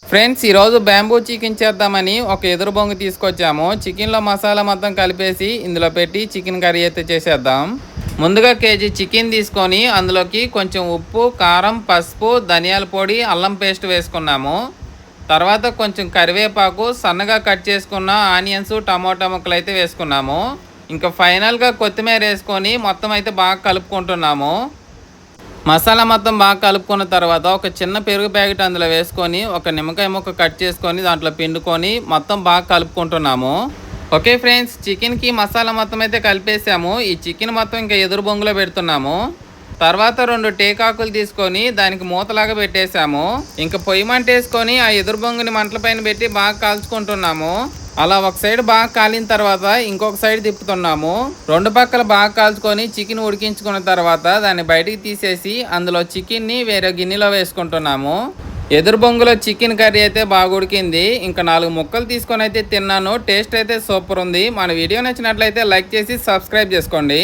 Friends ఈరోజు bamboo chicken చేద్దామని ఒక ఎదురు బొంగు తీసుకొచ్చాము. చికెన్లో మసాలా మొత్తం కలిపేసి ఇందులో పెట్టి చికెన్ కర్రీ అయితే చేసేద్దాం. ముందుగా కేజీ చికెన్ తీసుకొని అందులోకి కొంచెం ఉప్పు, కారం, పసుపు, ధనియాల పొడి, అల్లం పేస్ట్ వేసుకున్నాము. తర్వాత కొంచెం కరివేపాకు, సన్నగా కట్ చేసుకున్న ఆనియన్స్, టమోటా ముక్కలు అయితే వేసుకున్నాము. ఇంకా ఫైనల్గా కొత్తిమీర వేసుకొని మొత్తం అయితే బాగా కలుపుకుంటున్నాము. మసాలా మొత్తం బాగా కలుపుకున్న తర్వాత ఒక చిన్న పెరుగు ప్యాకెట్ అందులో వేసుకొని ఒక నిమ్మకాయ ముక్క కట్ చేసుకొని దాంట్లో పిండుకొని మొత్తం బాగా కలుపుకుంటున్నాము. ఓకే ఫ్రెండ్స్, చికెన్కి మసాలా మొత్తం అయితే కలిపేసాము. ఈ చికెన్ మొత్తం ఇంకా ఎదురు బొంగులో పెడుతున్నాము. తర్వాత 2 టేకాకులు తీసుకొని దానికి మూతలాగా పెట్టేశాము. ఇంకా పొయ్యి మంట వేసుకొని ఆ ఎదురు బొంగుని మంటల పైన పెట్టి బాగా కాల్చుకుంటున్నాము. అలా ఒక సైడ్ బాగా కాలిన తర్వాత ఇంకొక సైడ్ తిప్పుతున్నాము. 2 పక్కల బాగా కాల్చుకొని చికెన్ ఉడికించుకున్న తర్వాత దాన్ని బయటికి తీసేసి అందులో చికెన్ని వేరే గిన్నెలో వేసుకుంటున్నాము. ఎదురు బొంగులో చికెన్ కర్రీ అయితే బాగా ఉడికింది. ఇంకా 4 ముక్కలు తీసుకొని అయితే తిన్నాను. టేస్ట్ అయితే సూపర్ ఉంది. మన వీడియో నచ్చినట్లయితే లైక్ చేసి సబ్స్క్రైబ్ చేసుకోండి.